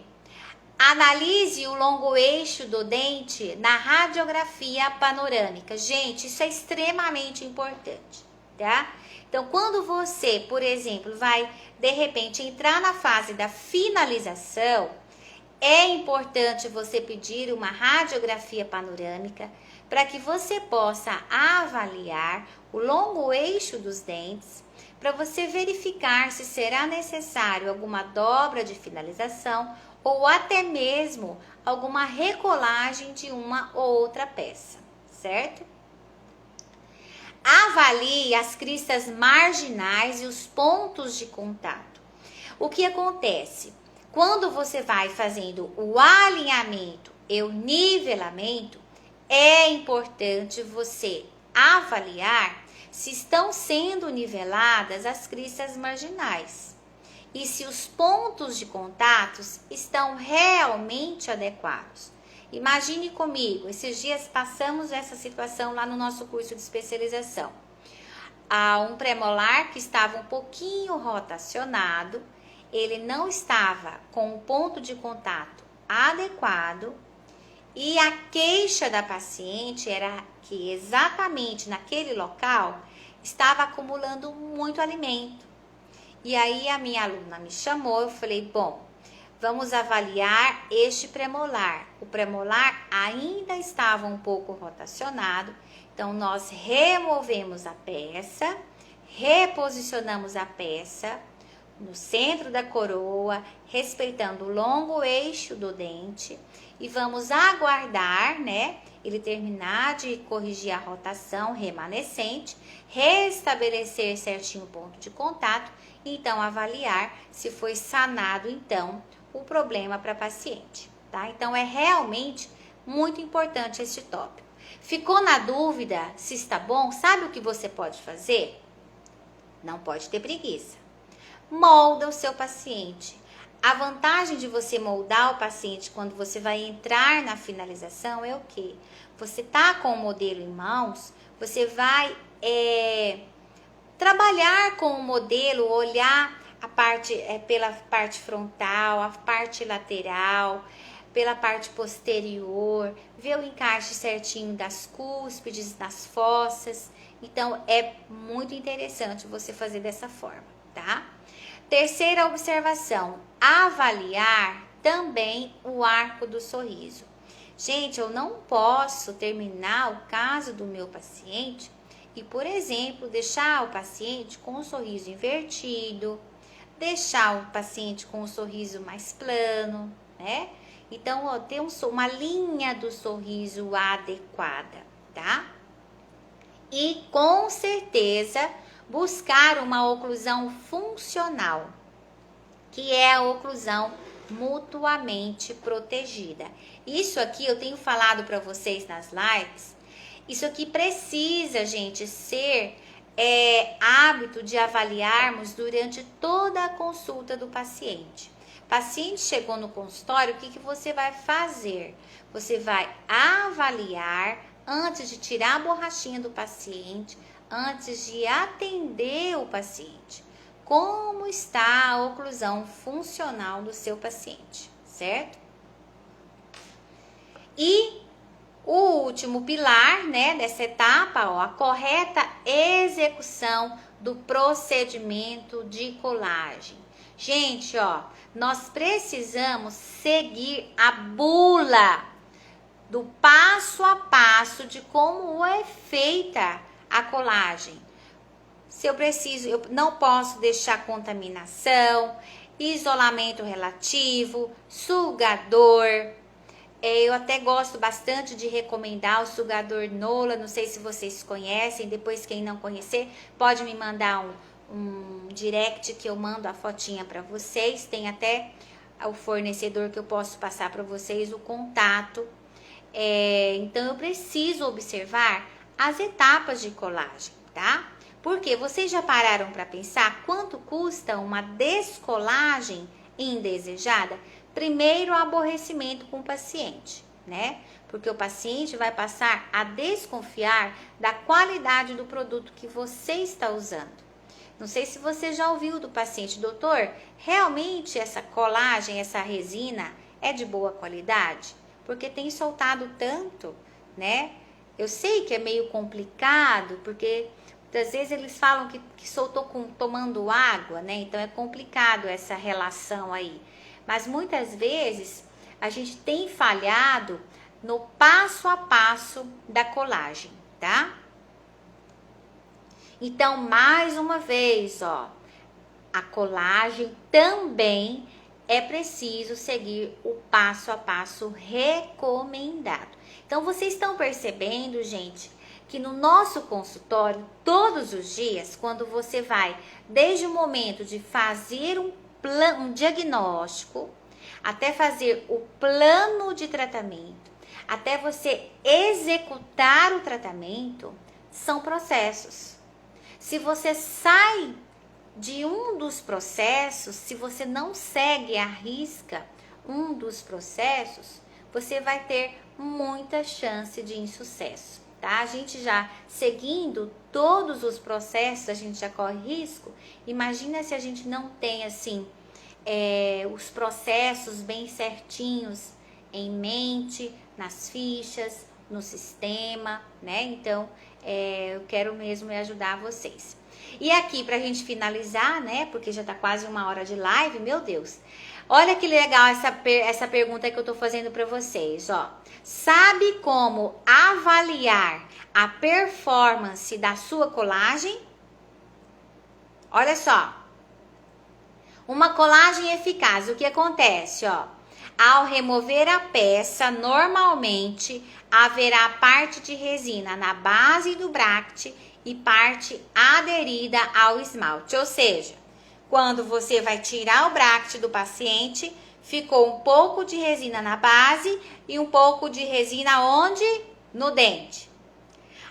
[SPEAKER 1] analise o longo eixo do dente na radiografia panorâmica. Gente, isso é extremamente importante, tá? Então, quando você, por exemplo, vai de repente entrar na fase da finalização, é importante você pedir uma radiografia panorâmica para que você possa avaliar o longo eixo dos dentes, para você verificar se será necessário alguma dobra de finalização ou até mesmo alguma recolagem de uma ou outra peça, certo? Avalie as cristas marginais e os pontos de contato. O que acontece? Quando você vai fazendo o alinhamento e o nivelamento, é importante você avaliar se estão sendo niveladas as cristas marginais e se os pontos de contatos estão realmente adequados. Imagine comigo, esses dias passamos essa situação lá no nosso curso de especialização. Há um premolar que estava um pouquinho rotacionado, ele não estava com o ponto de contato adequado e a queixa da paciente era que exatamente naquele local estava acumulando muito alimento. E aí a minha aluna me chamou, eu falei, bom, vamos avaliar este premolar. O premolar ainda estava um pouco rotacionado, então nós removemos a peça, reposicionamos a peça no centro da coroa, respeitando o longo eixo do dente e vamos aguardar, né, ele terminar de corrigir a rotação remanescente, restabelecer certinho o ponto de contato e então avaliar se foi sanado então o problema para a paciente, tá? Então é realmente muito importante esse tópico. Ficou na dúvida se está bom? Sabe o que você pode fazer? Não pode ter preguiça. Molda o seu paciente. A vantagem de você moldar o paciente quando você vai entrar na finalização é o quê? Você tá com o modelo em mãos, você vai trabalhar com o modelo, olhar a parte pela parte frontal, a parte lateral, pela parte posterior, ver o encaixe certinho das cúspides, das fossas. Então, é muito interessante você fazer dessa forma, tá? Terceira observação, avaliar também o arco do sorriso. Gente, eu não posso terminar o caso do meu paciente e, por exemplo, deixar o paciente com o sorriso invertido, deixar o paciente com o sorriso mais plano, né? Então, ó, ter uma linha do sorriso adequada, tá? E, com certeza, buscar uma oclusão funcional, que é a oclusão mutuamente protegida. Isso aqui eu tenho falado para vocês nas lives, isso aqui precisa, gente, ser hábito de avaliarmos durante toda a consulta do paciente. Paciente chegou no consultório, o que você vai fazer? Você vai avaliar antes de tirar a borrachinha do paciente, antes de atender o paciente, como está a oclusão funcional do seu paciente, certo? E o último pilar, né, dessa etapa, ó, a correta execução do procedimento de colagem. Gente, ó, nós precisamos seguir a bula do passo a passo de como é feita a colagem. Se eu preciso, eu não posso deixar contaminação, isolamento relativo, sugador. Eu até gosto bastante de recomendar o sugador Nola, não sei se vocês conhecem, depois quem não conhecer pode me mandar um direct que eu mando a fotinha para vocês, tem até o fornecedor que eu posso passar para vocês o contato. Então eu preciso observar as etapas de colagem, tá? Porque vocês já pararam para pensar quanto custa uma descolagem indesejada? Primeiro, o aborrecimento com o paciente, né? Porque o paciente vai passar a desconfiar da qualidade do produto que você está usando. Não sei se você já ouviu do paciente, doutor, realmente essa colagem, essa resina é de boa qualidade? Porque tem soltado tanto, né? Eu sei que é meio complicado, porque às vezes eles falam que soltou tomando água, né? Então é complicado essa relação aí. Mas muitas vezes a gente tem falhado no passo a passo da colagem, tá? Então, mais uma vez, ó, a colagem também é preciso seguir o passo a passo recomendado. Então, vocês estão percebendo, gente, que no nosso consultório, todos os dias, quando você vai, desde o momento de fazer um diagnóstico, até fazer o plano de tratamento, até você executar o tratamento, são processos. Se você sai de um dos processos, se você não segue à risca um dos processos, você vai ter muita chance de insucesso, tá? A gente já seguindo todos os processos, a gente já corre risco. Imagina se a gente não tem, assim, os processos bem certinhos em mente, nas fichas, no sistema, né? Então, eu quero mesmo ajudar vocês. E aqui, pra gente finalizar, né? Porque já tá quase 1 hora de live, meu Deus. Olha que legal essa pergunta que eu tô fazendo pra vocês, ó. Sabe como avaliar a performance da sua colagem? Olha só. Uma colagem eficaz, o que acontece, ó? Ao remover a peça, normalmente haverá parte de resina na base do bract e parte aderida ao esmalte. Ou seja, quando você vai tirar o bract do paciente, ficou um pouco de resina na base e um pouco de resina onde? No dente.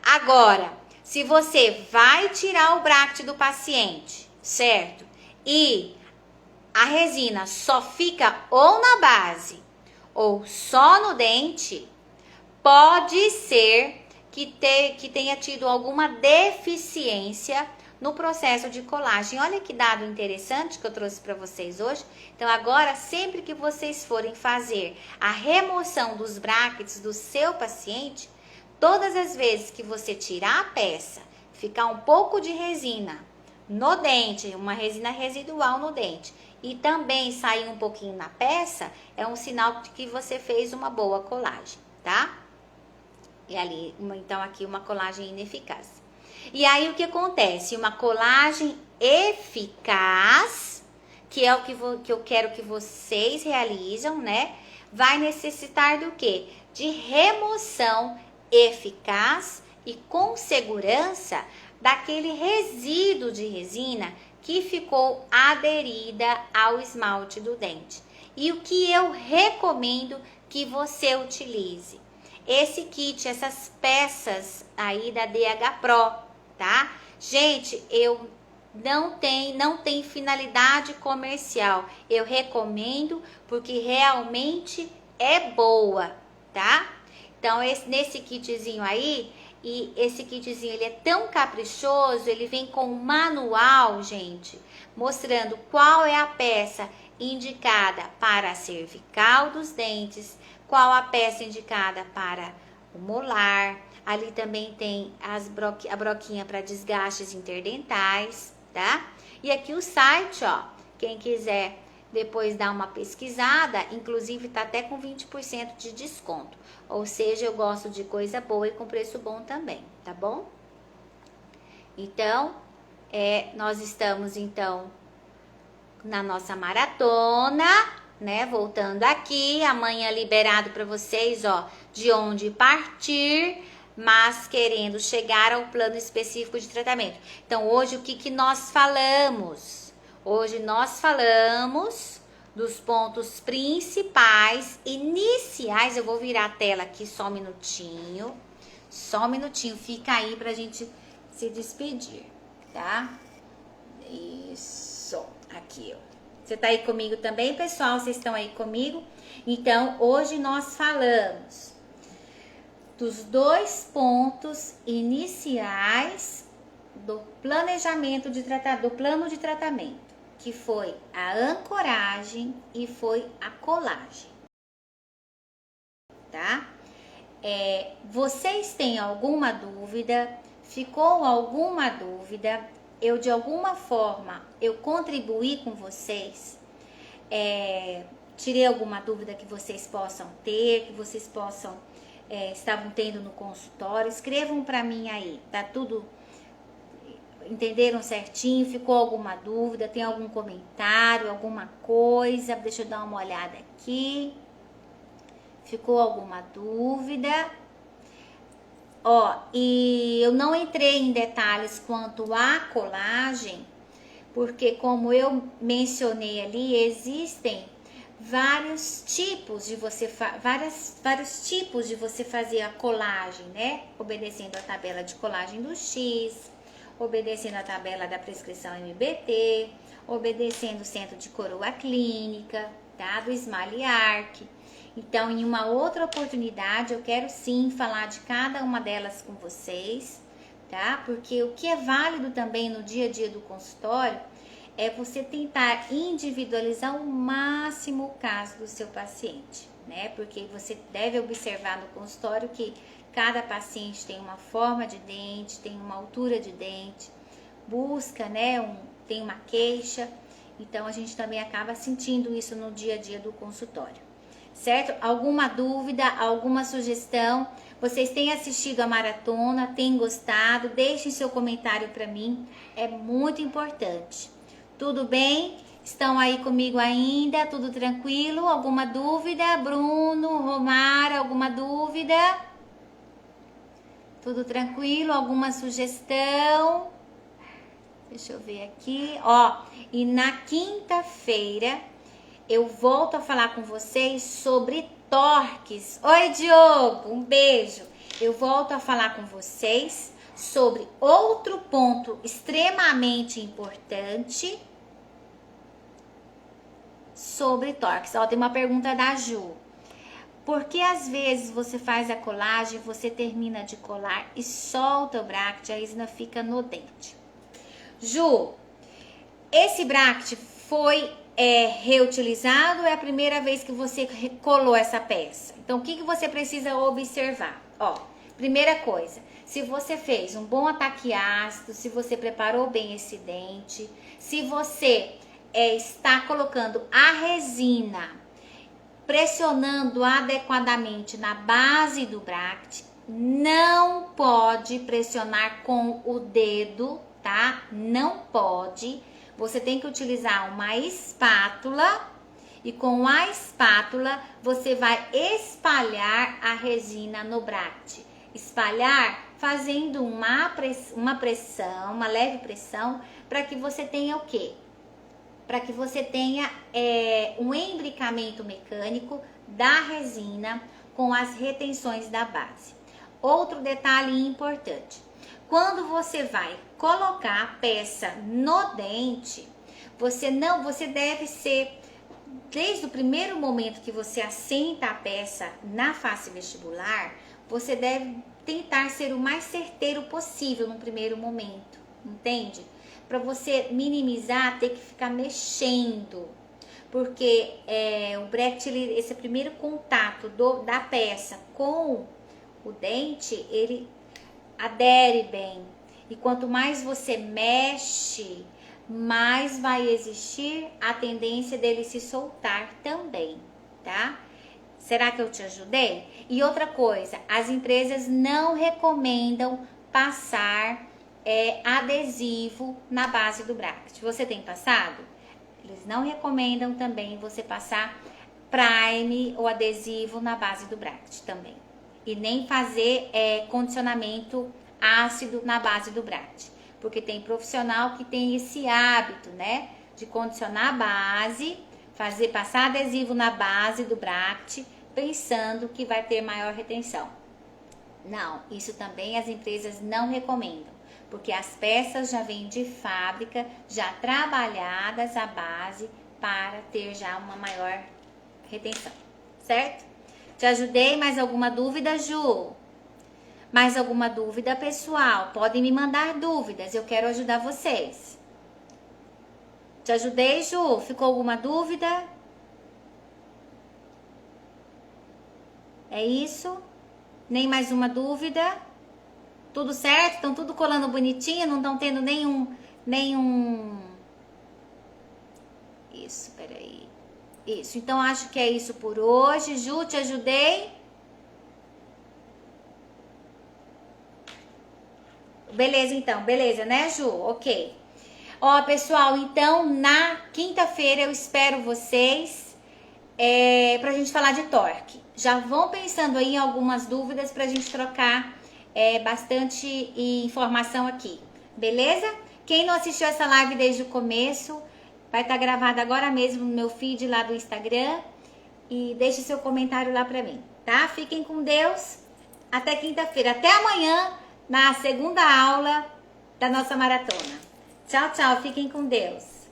[SPEAKER 1] Agora, se você vai tirar o bract do paciente, certo? E a resina só fica ou na base ou só no dente, pode ser que tenha tido alguma deficiência no processo de colagem. Olha que dado interessante que eu trouxe para vocês hoje. Então agora, sempre que vocês forem fazer a remoção dos brackets do seu paciente, todas as vezes que você tirar a peça, ficar um pouco de resina no dente, uma resina residual no dente, e também sair um pouquinho na peça, é um sinal de que você fez uma boa colagem, tá? E ali, então aqui uma colagem ineficaz. E aí o que acontece? Uma colagem eficaz, que é o que eu quero que vocês realizam, né? Vai necessitar do quê? De remoção eficaz e com segurança daquele resíduo de resina que ficou aderida ao esmalte do dente. E o que eu recomendo que você utilize? Esse kit, essas peças aí da DH Pro, tá? Gente, eu não tem finalidade comercial. Eu recomendo porque realmente é boa, tá? Então, nesse kitzinho aí, e esse kitzinho ele é tão caprichoso, ele vem com um manual, gente, mostrando qual é a peça indicada para a cervical dos dentes, Qual a peça indicada para o molar? Ali também tem a broquinha para desgastes interdentais, tá? E aqui o site, ó, quem quiser depois dar uma pesquisada, inclusive tá até com 20% de desconto. Ou seja, eu gosto de coisa boa e com preço bom também, tá bom? Então, nós estamos então na nossa maratona, né? Voltando aqui, amanhã liberado para vocês, ó, de onde partir, mas querendo chegar ao plano específico de tratamento. Então, hoje o que nós falamos? Hoje nós falamos dos pontos principais, iniciais. Eu vou virar a tela aqui só um minutinho. Só um minutinho, fica aí pra gente se despedir, tá? Isso, aqui, ó. Você tá aí comigo também, pessoal? Vocês estão aí comigo? Então, hoje nós falamos dos 2 pontos iniciais do planejamento de do plano de tratamento, que foi a ancoragem e foi a colagem, tá? Vocês têm alguma dúvida? Ficou alguma dúvida? Eu, de alguma forma, eu contribuí com vocês? Tirei alguma dúvida que vocês possam ter, que vocês possam estavam tendo no consultório? Escrevam para mim aí, tá tudo? Entenderam certinho? Ficou alguma dúvida? Tem algum comentário, alguma coisa? Deixa eu dar uma olhada aqui. Ficou alguma dúvida? Ó, e eu não entrei em detalhes quanto à colagem, porque como eu mencionei ali, existem vários tipos de você vários tipos de você fazer a colagem, né? Obedecendo a tabela de colagem do X, obedecendo a tabela da prescrição MBT, obedecendo o centro de coroa clínica, tá? Do Smile Arc. Então, em uma outra oportunidade, eu quero sim falar de cada uma delas com vocês, tá? Porque o que é válido também no dia a dia do consultório é você tentar individualizar ao máximo o caso do seu paciente, né? Porque você deve observar no consultório que cada paciente tem uma forma de dente, tem uma altura de dente, busca, né? Tem uma queixa, então a gente também acaba sentindo isso no dia a dia do consultório. Certo? Alguma dúvida, alguma sugestão? Vocês têm assistido a maratona, têm gostado? Deixem seu comentário para mim, é muito importante. Tudo bem? Estão aí comigo ainda? Tudo tranquilo? Alguma dúvida? Bruno, Romara, alguma dúvida? Tudo tranquilo? Alguma sugestão? Deixa eu ver aqui. Ó, e na quinta-feira eu volto a falar com vocês sobre torques. Oi, Diogo, um beijo. Eu volto a falar com vocês sobre outro ponto extremamente importante sobre torques. Ó, tem uma pergunta da Ju. Por que às vezes você faz a colagem, você termina de colar e solta o bracket, a resina fica no dente? Ju, esse bracket foi reutilizado ou é a primeira vez que você colou essa peça? Então, o que você precisa observar? Ó, primeira coisa, se você fez um bom ataque ácido, se você preparou bem esse dente, se você está colocando a resina, pressionando adequadamente na base do bracket, não pode pressionar com o dedo, tá? Não pode. Você tem que utilizar uma espátula e com a espátula você vai espalhar a resina no bracket. Espalhar fazendo uma pressão, uma leve pressão, para que você tenha o quê? Para que você tenha um embricamento mecânico da resina com as retenções da base. Outro detalhe importante. Quando você vai colocar a peça no dente, você deve ser, desde o primeiro momento que você assenta a peça na face vestibular, você deve tentar ser o mais certeiro possível no primeiro momento, entende? Para você minimizar ter que ficar mexendo. porque o Bracket, esse primeiro contato da peça com o dente, ele adere bem. E quanto mais você mexe, mais vai existir a tendência dele se soltar também, tá? Será que eu te ajudei? E outra coisa, as empresas não recomendam passar adesivo na base do Bracket. Você tem passado? Eles não recomendam também você passar prime ou adesivo na base do Bracket também. E nem fazer condicionamento ácido na base do Bracket. Porque tem profissional que tem esse hábito, né? De condicionar a base, passar adesivo na base do Bracket, pensando que vai ter maior retenção. Não, isso também as empresas não recomendam, porque as peças já vêm de fábrica, já trabalhadas a base para ter já uma maior retenção, certo? Te ajudei? Mais alguma dúvida, Ju? Mais alguma dúvida, pessoal? Podem me mandar dúvidas, eu quero ajudar vocês. Te ajudei, Ju? Ficou alguma dúvida? É isso? Nem mais uma dúvida? Tudo certo? Estão tudo colando bonitinho? Não estão tendo nenhum... Isso, peraí. Isso, então acho que é isso por hoje. Ju, te ajudei? Beleza, então. Beleza, né, Ju? Ok. Ó, pessoal, então na quinta-feira eu espero vocês pra gente falar de torque. Já vão pensando aí em algumas dúvidas pra gente trocar bastante informação aqui. Beleza? Quem não assistiu essa live desde o começo, vai estar gravada agora mesmo no meu feed lá do Instagram. E deixe seu comentário lá pra mim, tá? Fiquem com Deus. Até quinta-feira. Até amanhã, na segunda aula da nossa maratona. Tchau, tchau. Fiquem com Deus.